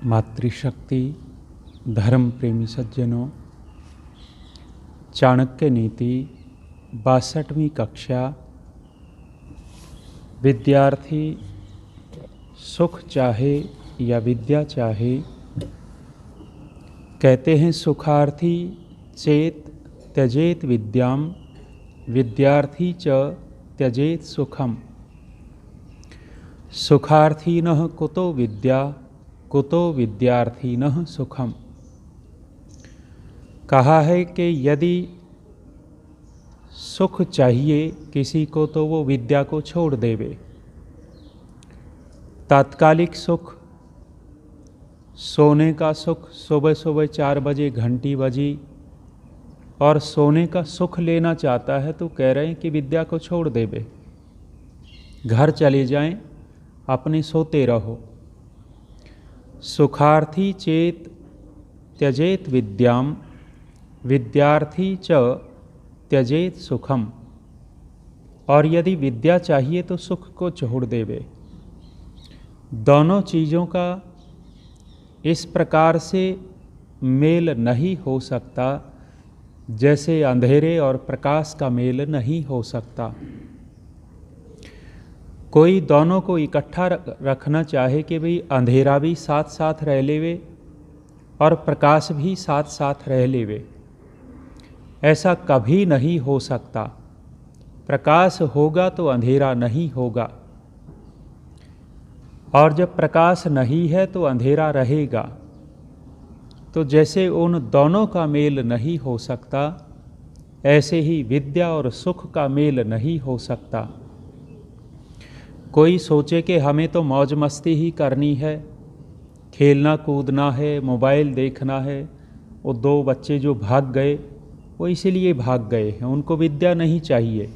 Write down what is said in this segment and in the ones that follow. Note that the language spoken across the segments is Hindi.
मातृशक्ति, धर्म प्रेमी सज्जनों, चाणक्य नीति 62वीं कक्षा। विद्यार्थी सुख चाहे या विद्या चाहे, कहते हैं सुखार्थी चेत त्यजेत विद्याम, विद्यार्थी च त्यजेत सुखम। सुखार्थीनः कुतो विद्या, कुतो विद्यार्थीनः सुखम। कहा है कि यदि सुख चाहिए किसी को तो वो विद्या को छोड़ देवे। तात्कालिक सुख, सोने का सुख, सुबह सुबह 4 बजे घंटी बजी और सोने का सुख लेना चाहता है तो कह रहे हैं कि विद्या को छोड़ देवे, घर चले जाएं, अपने सोते रहो। सुखार्थी चेत त्यजेत विद्याम, विद्यार्थी च त्यजेत सुखम। और यदि विद्या चाहिए तो सुख को छोड़ देवे। दोनों चीज़ों का इस प्रकार से मेल नहीं हो सकता जैसे अंधेरे और प्रकाश का मेल नहीं हो सकता। कोई दोनों को इकट्ठा रखना चाहे कि भाई अंधेरा भी साथ साथ रह लेवे और प्रकाश भी साथ साथ रह लेवे, ऐसा कभी नहीं हो सकता। प्रकाश होगा तो अंधेरा नहीं होगा, और जब प्रकाश नहीं है तो अंधेरा रहेगा। तो जैसे उन दोनों का मेल नहीं हो सकता, ऐसे ही विद्या और सुख का मेल नहीं हो सकता। कोई सोचे कि हमें तो मौज मस्ती ही करनी है, खेलना कूदना है, मोबाइल देखना है। वो 2 बच्चे जो भाग गए वो इसीलिए भाग गए हैं, उनको विद्या नहीं चाहिए,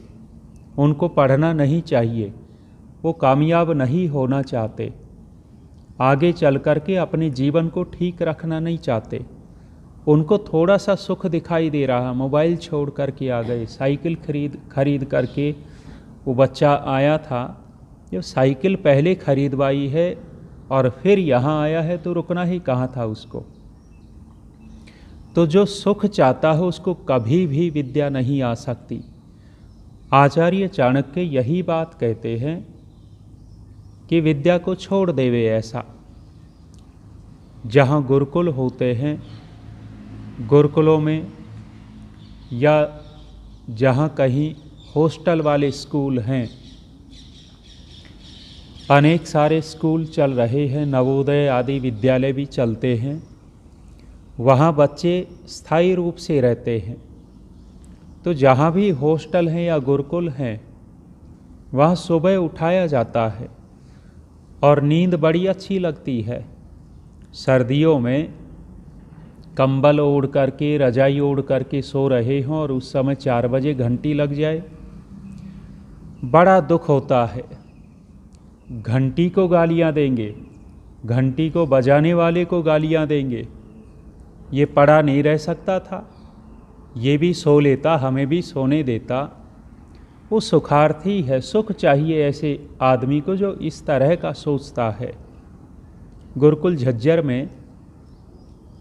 उनको पढ़ना नहीं चाहिए, वो कामयाब नहीं होना चाहते, आगे चल कर के अपने जीवन को ठीक रखना नहीं चाहते। उनको थोड़ा सा सुख दिखाई दे रहा, मोबाइल छोड़ कर के आ गए। साइकिल खरीद करके वो बच्चा आया था, जो साइकिल पहले खरीदवाई है और फिर यहाँ आया है तो रुकना ही कहाँ था उसको। तो जो सुख चाहता है उसको कभी भी विद्या नहीं आ सकती। आचार्य चाणक्य यही बात कहते हैं कि विद्या को छोड़ देवे। ऐसा जहाँ गुरुकुल होते हैं, गुरुकुलों में या जहाँ कहीं हॉस्टल वाले स्कूल हैं, अनेक सारे स्कूल चल रहे हैं, नवोदय आदि विद्यालय भी चलते हैं, वहाँ बच्चे स्थायी रूप से रहते हैं। तो जहाँ भी हॉस्टल हैं या गुरुकुल हैं, वहाँ सुबह उठाया जाता है और नींद बड़ी अच्छी लगती है। सर्दियों में कंबल ओढ़ करके, रजाई ओढ़ करके सो रहे हों और उस समय 4 बजे घंटी लग जाए, बड़ा दुख होता है। घंटी को गालियाँ देंगे, घंटी को बजाने वाले को गालियाँ देंगे, ये पड़ा नहीं रह सकता था, ये भी सो लेता, हमें भी सोने देता। वो सुखार्थी है, सुख चाहिए ऐसे आदमी को जो इस तरह का सोचता है। गुरुकुल झज्जर में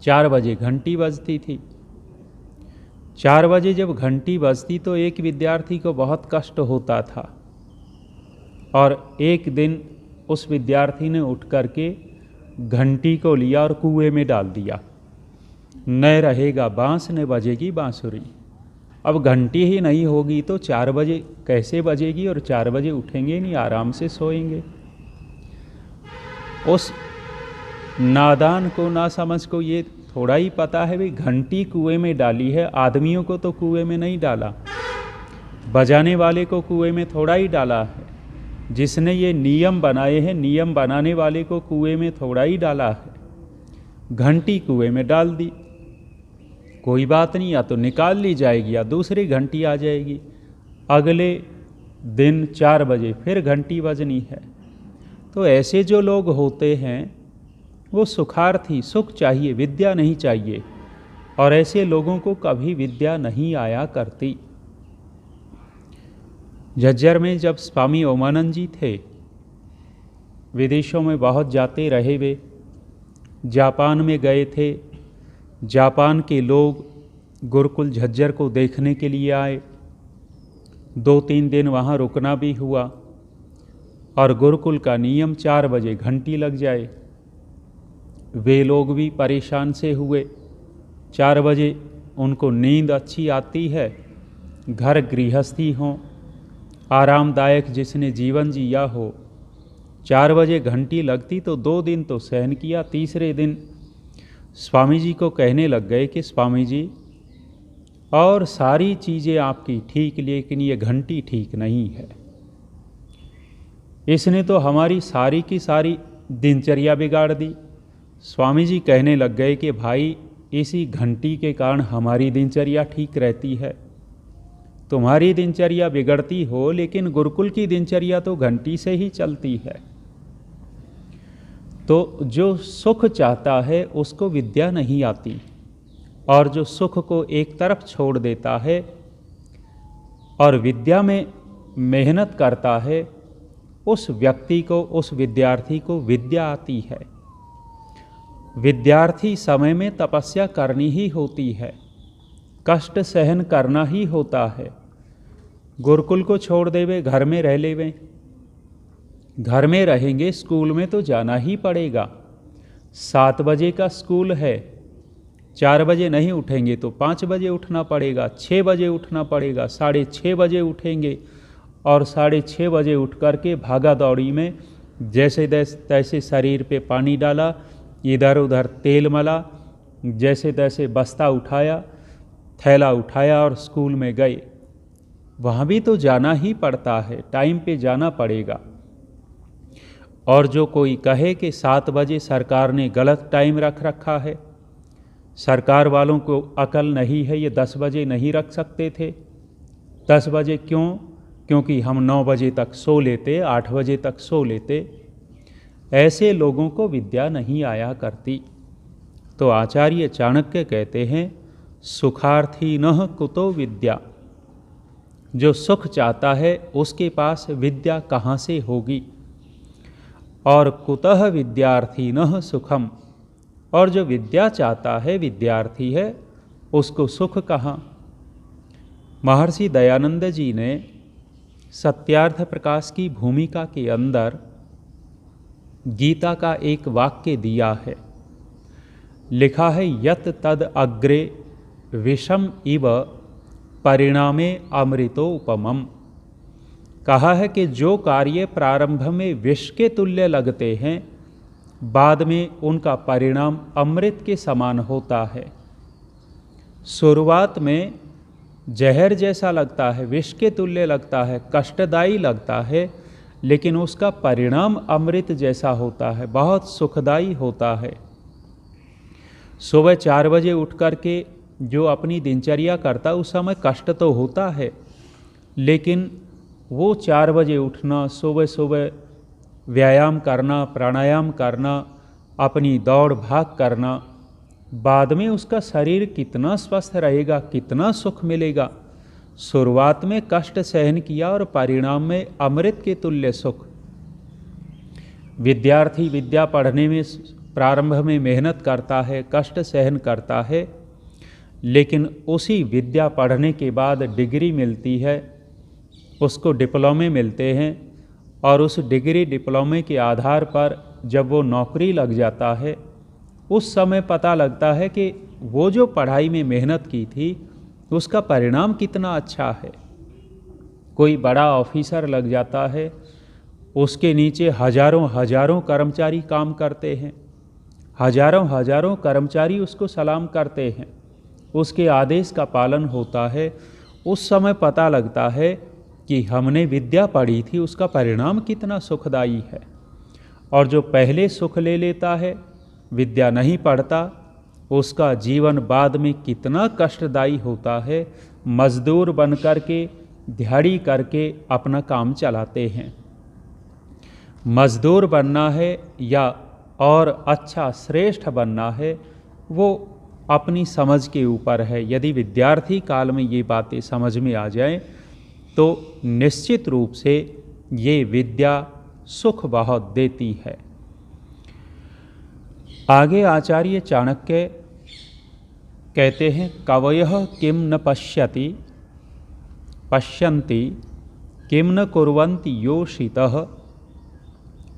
4 बजे घंटी बजती थी। 4 बजे जब घंटी बजती तो एक विद्यार्थी को बहुत कष्ट होता था, और एक दिन उस विद्यार्थी ने उठ करके घंटी को लिया और कुएं में डाल दिया। न रहेगा बांस न बजेगी बांसुरी। अब घंटी ही नहीं होगी तो 4 बजे कैसे बजेगी, और 4 बजे उठेंगे नहीं, आराम से सोएंगे। उस नादान को, ना समझ को ये थोड़ा ही पता है भाई घंटी कुएं में डाली है, आदमियों को तो कुएं में नहीं डाला, बजाने वाले को कुएं में थोड़ा ही डाला है। जिसने ये नियम बनाए हैं, नियम बनाने वाले को कुएं में थोड़ा ही डाला है। घंटी कुएं में डाल दी, कोई बात नहीं, या तो निकाल ली जाएगी या दूसरी घंटी आ जाएगी। अगले दिन 4 बजे फिर घंटी बजनी है। तो ऐसे जो लोग होते हैं वो सुखार्थी, सुख चाहिए, विद्या नहीं चाहिए, और ऐसे लोगों को कभी विद्या नहीं आया करती। झज्जर में जब स्वामी ओमानंद जी थे, विदेशों में बहुत जाते रहे वे, जापान में गए थे। जापान के लोग गुरुकुल झज्जर को देखने के लिए आए। 2-3 दिन वहाँ रुकना भी हुआ और गुरुकुल का नियम 4 बजे घंटी लग जाए। वे लोग भी परेशान से हुए। 4 बजे उनको नींद अच्छी आती है, घर गृहस्थी हो, आरामदायक जिसने जीवन जिया हो, 4 बजे घंटी लगती तो 2 दिन तो सहन किया। तीसरे दिन स्वामी जी को कहने लग गए कि स्वामी जी, और सारी चीज़ें आपकी ठीक, लेकिन ये घंटी ठीक नहीं है। इसने तो हमारी सारी की सारी दिनचर्या बिगाड़ दी। स्वामी जी कहने लग गए कि भाई, इसी घंटी के कारण हमारी दिनचर्या ठीक रहती है। तुम्हारी दिनचर्या बिगड़ती हो, लेकिन गुरुकुल की दिनचर्या तो घंटी से ही चलती है। तो जो सुख चाहता है उसको विद्या नहीं आती, और जो सुख को एक तरफ छोड़ देता है और विद्या में मेहनत करता है, उस व्यक्ति को, उस विद्यार्थी को विद्या आती है। विद्यार्थी समय में तपस्या करनी ही होती है, कष्ट सहन करना ही होता है। गुरुकुल को छोड़ देवे, घर में रह लेवे, घर में रहेंगे, स्कूल में तो जाना ही पड़ेगा। 7 बजे का स्कूल है, 4 बजे नहीं उठेंगे तो 5 बजे उठना पड़ेगा, 6 बजे उठना पड़ेगा, 6:30 बजे उठेंगे और 6:30 बजे उठ करके भागा दौड़ी में जैसे तैसे शरीर पे पानी डाला, इधर उधर तेल मला, जैसे तैसे बस्ता उठाया, थैला उठाया और स्कूल में गए। वहाँ भी तो जाना ही पड़ता है, टाइम पे जाना पड़ेगा। और जो कोई कहे कि 7 बजे सरकार ने गलत टाइम रख रखा है, सरकार वालों को अकल नहीं है, ये 10 बजे नहीं रख सकते थे। 10 बजे क्यों? क्योंकि हम 9 बजे तक सो लेते, 8 बजे तक सो लेते। ऐसे लोगों को विद्या नहीं आया करती। तो आचार्य चाणक्य कहते हैं, सुखार्थी नः कुतो विद्या। जो सुख चाहता है उसके पास विद्या कहाँ से होगी। और कुतः विद्यार्थी नः सुखम। और जो विद्या चाहता है, विद्यार्थी है, उसको सुख कहाँ। महर्षि दयानंद जी ने सत्यार्थ प्रकाश की भूमिका के अंदर गीता का एक वाक्य दिया है। लिखा है, यत तद अग्रे विषम इव परिणामे अमृतो उपमम। कहा है कि जो कार्य प्रारंभ में विष के तुल्य लगते हैं, बाद में उनका परिणाम अमृत के समान होता है। शुरुआत में जहर जैसा लगता है, विष के तुल्य लगता है, कष्टदायी लगता है, लेकिन उसका परिणाम अमृत जैसा होता है, बहुत सुखदायी होता है। सुबह 4 बजे उठ करके जो अपनी दिनचर्या करता, उस समय कष्ट तो होता है, लेकिन वो 4 बजे उठना, सुबह सुबह व्यायाम करना, प्राणायाम करना, अपनी दौड़ भाग करना, बाद में उसका शरीर कितना स्वस्थ रहेगा, कितना सुख मिलेगा। शुरुआत में कष्ट सहन किया और परिणाम में अमृत के तुल्य सुख। विद्यार्थी विद्या पढ़ने में प्रारंभ में मेहनत करता है, कष्ट सहन करता है, लेकिन उसी विद्या पढ़ने के बाद डिग्री मिलती है, उसको डिप्लोमे मिलते हैं, और उस डिग्री डिप्लोमे के आधार पर जब वो नौकरी लग जाता है, उस समय पता लगता है कि वो जो पढ़ाई में मेहनत की थी उसका परिणाम कितना अच्छा है। कोई बड़ा ऑफिसर लग जाता है, उसके नीचे हजारों हजारों कर्मचारी काम करते हैं, हजारों हजारों कर्मचारी उसको सलाम करते हैं, उसके आदेश का पालन होता है। उस समय पता लगता है कि हमने विद्या पढ़ी थी, उसका परिणाम कितना सुखदायी है। और जो पहले सुख ले लेता है, विद्या नहीं पढ़ता, उसका जीवन बाद में कितना कष्टदायी होता है। मजदूर बन कर के, दिहाड़ी करके अपना काम चलाते हैं। मजदूर बनना है या और अच्छा श्रेष्ठ बनना है, वो अपनी समझ के ऊपर है। यदि विद्यार्थी काल में ये बातें समझ में आ जाएं, तो निश्चित रूप से ये विद्या सुख बहुत देती है। आगे आचार्य चाणक्य कहते हैं, कवयः किम न पश्यन्ति किम न कुर्वन्ति योषितः,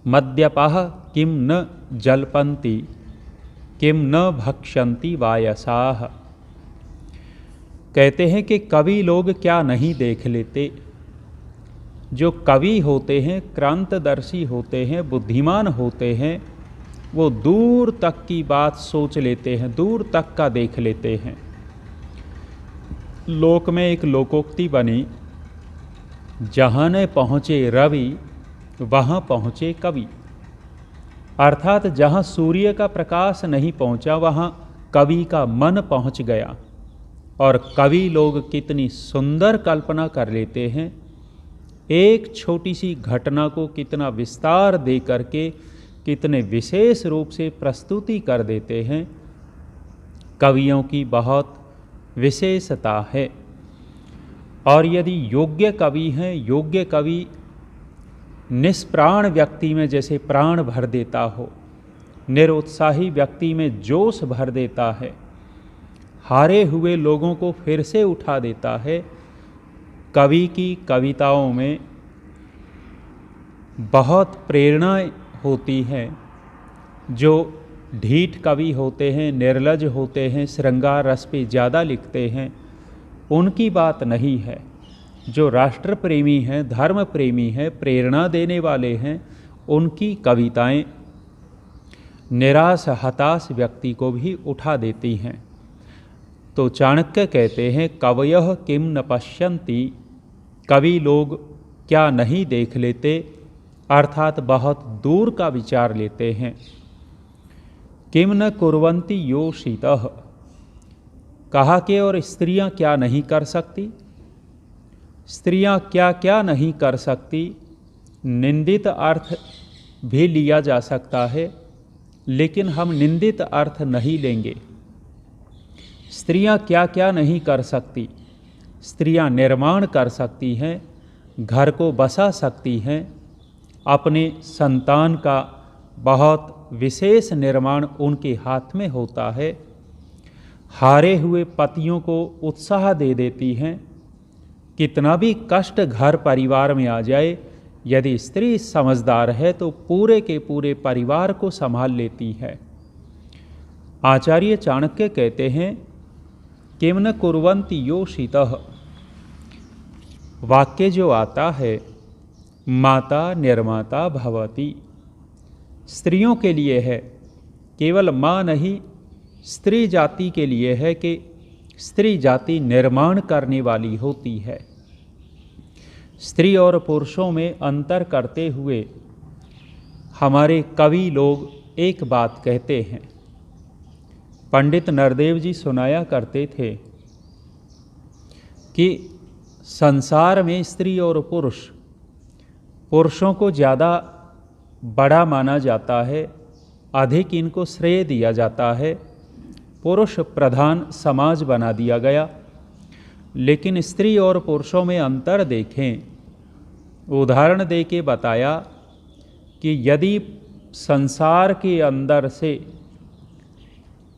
मद्यपाः किम न जल्पन्ति किम न भक्षन्ति वायसाः। कहते हैं कि कवि लोग क्या नहीं देख लेते। जो कवि होते हैं, क्रांतदर्शी होते हैं, बुद्धिमान होते हैं, वो दूर तक की बात सोच लेते हैं, दूर तक का देख लेते हैं। लोक में एक लोकोक्ति बनी, जहाँ न पहुँचे रवि वहाँ पहुँचे कवि। अर्थात जहाँ सूर्य का प्रकाश नहीं पहुँचा वहाँ कवि का मन पहुँच गया। और कवि लोग कितनी सुंदर कल्पना कर लेते हैं, एक छोटी सी घटना को कितना विस्तार दे करके कितने विशेष रूप से प्रस्तुति कर देते हैं। कवियों की बहुत विशेषता है। और यदि योग्य कवि हैं, योग्य कवि निष्प्राण व्यक्ति में जैसे प्राण भर देता हो, निरुत्साही व्यक्ति में जोश भर देता है, हारे हुए लोगों को फिर से उठा देता है। कवि की कविताओं में बहुत प्रेरणाएं होती हैं। जो ढीठ कवि होते हैं, निर्लज होते हैं, श्रृंगार रस पे ज़्यादा लिखते हैं, उनकी बात नहीं है। जो राष्ट्र प्रेमी हैं, धर्म प्रेमी हैं, प्रेरणा देने वाले हैं, उनकी कविताएं निराश हताश व्यक्ति को भी उठा देती हैं। तो चाणक्य कहते हैं, कवयः किम न पश्यन्ति, कवि लोग क्या नहीं देख लेते, अर्थात बहुत दूर का विचार लेते हैं। किम न कुर्वन्ति योषितः, कहा कि और स्त्रियां क्या नहीं कर सकती। स्त्रियां क्या क्या नहीं कर सकती, निंदित अर्थ भी लिया जा सकता है, लेकिन हम निंदित अर्थ नहीं लेंगे। स्त्रियां क्या क्या नहीं कर सकती। स्त्रियां निर्माण कर सकती हैं, घर को बसा सकती हैं, अपने संतान का बहुत विशेष निर्माण उनके हाथ में होता है। हारे हुए पतियों को उत्साह दे देती हैं। कितना भी कष्ट घर परिवार में आ जाए, यदि स्त्री समझदार है तो पूरे के पूरे परिवार को संभाल लेती है। आचार्य चाणक्य कहते हैं, किम न कुर्वन्ति योषितः, वाक्य जो आता है, माता निर्माता भवति, स्त्रियों के लिए है, केवल माँ नहीं, स्त्री जाति के लिए है कि स्त्री जाति निर्माण करने वाली होती है। स्त्री और पुरुषों में अंतर करते हुए हमारे कवि लोग एक बात कहते हैं। पंडित नरदेव जी सुनाया करते थे कि संसार में स्त्री और पुरुष, पुरुषों को ज़्यादा बड़ा माना जाता है, अधिक इनको श्रेय दिया जाता है, पुरुष प्रधान समाज बना दिया गया। लेकिन स्त्री और पुरुषों में अंतर देखें, उदाहरण दे के बताया कि यदि संसार के अंदर से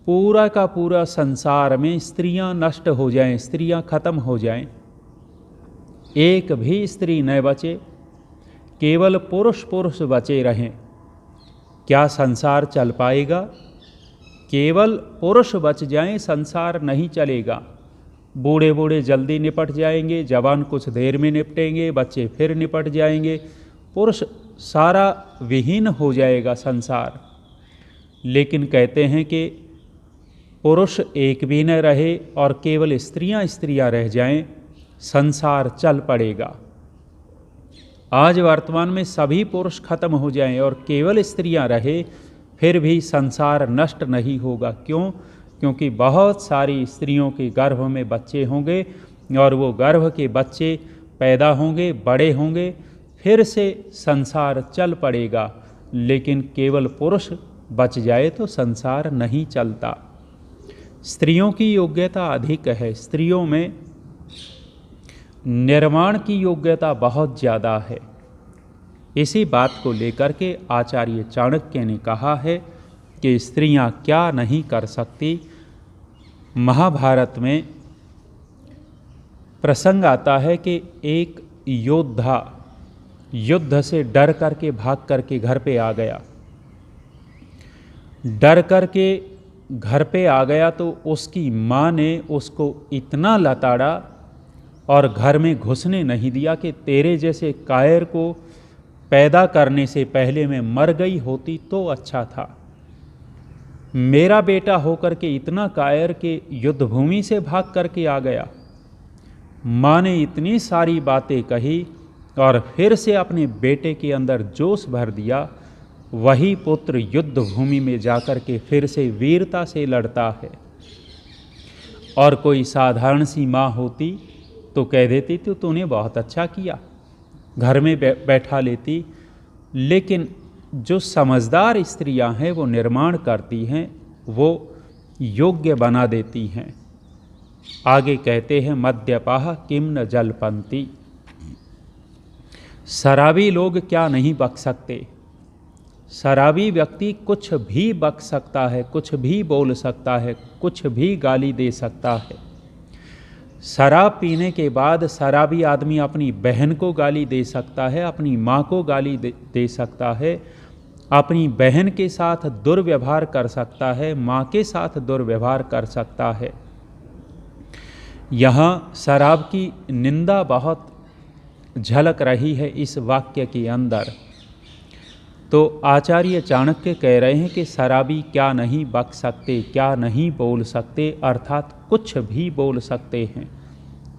पूरा का पूरा संसार में स्त्रियां नष्ट हो जाएं, स्त्रियां खत्म हो जाएं, एक भी स्त्री न बचे, केवल पुरुष पुरुष बचे रहें, क्या संसार चल पाएगा? केवल पुरुष बच जाएं, संसार नहीं चलेगा। बूढ़े बूढ़े जल्दी निपट जाएंगे, जवान कुछ देर में निपटेंगे, बच्चे फिर निपट जाएंगे, पुरुष सारा विहीन हो जाएगा संसार। लेकिन कहते हैं कि पुरुष एक भी न रहे और केवल स्त्रियां स्त्रियां रह जाएं, संसार चल पड़ेगा। आज वर्तमान में सभी पुरुष खत्म हो जाएं और केवल स्त्रियां रहे, फिर भी संसार नष्ट नहीं होगा। क्यों? क्योंकि बहुत सारी स्त्रियों के गर्भ में बच्चे होंगे और वो गर्भ के बच्चे पैदा होंगे, बड़े होंगे, फिर से संसार चल पड़ेगा। लेकिन केवल पुरुष बच जाए तो संसार नहीं चलता। स्त्रियों की योग्यता अधिक है, स्त्रियों में निर्माण की योग्यता बहुत ज़्यादा है। इसी बात को लेकर के आचार्य चाणक्य ने कहा है, कि स्त्रियां क्या नहीं कर सकती। महाभारत में प्रसंग आता है कि एक योद्धा युद्ध से डर करके भाग करके घर पे आ गया। डर करके घर पे आ गया तो उसकी माँ ने उसको इतना लताड़ा और घर में घुसने नहीं दिया कि तेरे जैसे कायर को पैदा करने से पहले मैं मर गई होती तो अच्छा था। मेरा बेटा होकर के इतना कायर के युद्ध भूमि से भाग करके आ गया। माँ ने इतनी सारी बातें कही और फिर से अपने बेटे के अंदर जोश भर दिया। वही पुत्र युद्ध भूमि में जाकर के फिर से वीरता से लड़ता है। और कोई साधारण सी माँ होती तो कह देती तो तूने बहुत अच्छा किया, घर में बैठा लेती। लेकिन जो समझदार स्त्रियां हैं वो निर्माण करती हैं, वो योग्य बना देती हैं। आगे कहते हैं मद्यपाः किम न जल्पन्ति। शराबी लोग क्या नहीं बक सकते। शराबी व्यक्ति कुछ भी बक सकता है, कुछ भी बोल सकता है, कुछ भी गाली दे सकता है। शराब पीने के बाद शराबी आदमी अपनी बहन को गाली दे सकता है, अपनी माँ को गाली दे सकता है, अपनी बहन के साथ दुर्व्यवहार कर सकता है, माँ के साथ दुर्व्यवहार कर सकता है। यहाँ शराब की निंदा बहुत झलक रही है इस वाक्य के अंदर। तो आचार्य चाणक्य कह रहे हैं कि शराबी क्या नहीं बक सकते, क्या नहीं बोल सकते, अर्थात कुछ भी बोल सकते हैं।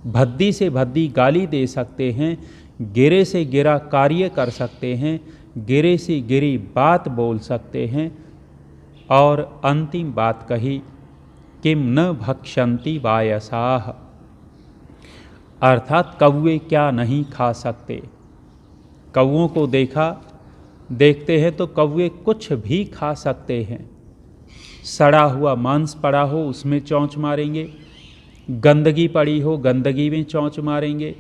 भद्दी से भद्दी गाली दे सकते हैं, गिरे से गिरा कार्य कर सकते हैं, गिरे से गिरी बात बोल सकते हैं। और अंतिम बात कही किम न भक्षन्ति वायसाः, अर्थात कौवे क्या नहीं खा सकते। कौवों को देखते हैं तो कौवे कुछ भी खा सकते हैं। सड़ा हुआ मांस पड़ा हो उसमें चोंच मारेंगे, गंदगी पड़ी हो गंदगी में चोंच मारेंगे,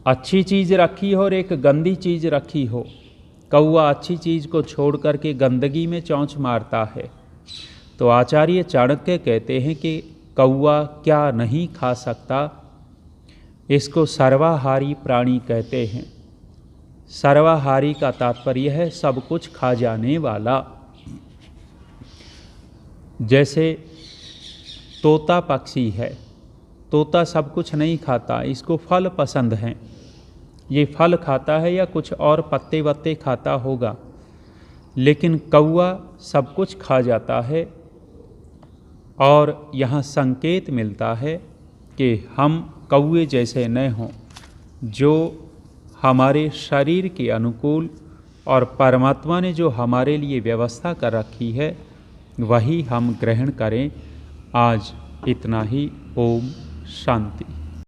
अच्छी चीज़ रखी हो और एक गंदी चीज़ रखी हो, कौवा अच्छी चीज़ को छोड़ करके गंदगी में चोंच मारता है। तो आचार्य चाणक्य कहते हैं कि कौवा क्या नहीं खा सकता, इसको सर्वाहारी प्राणी कहते हैं। सर्वाहारी का तात्पर्य है सब कुछ खा जाने वाला। जैसे तोता पक्षी है, तोता सब कुछ नहीं खाता, इसको फल पसंद हैं, ये फल खाता है या कुछ और पत्ते वत्ते खाता होगा। लेकिन कौवा सब कुछ खा जाता है। और यहाँ संकेत मिलता है कि हम कौवे जैसे न हों, जो हमारे शरीर के अनुकूल और परमात्मा ने जो हमारे लिए व्यवस्था कर रखी है वही हम ग्रहण करें। आज इतना ही। ओम शांति।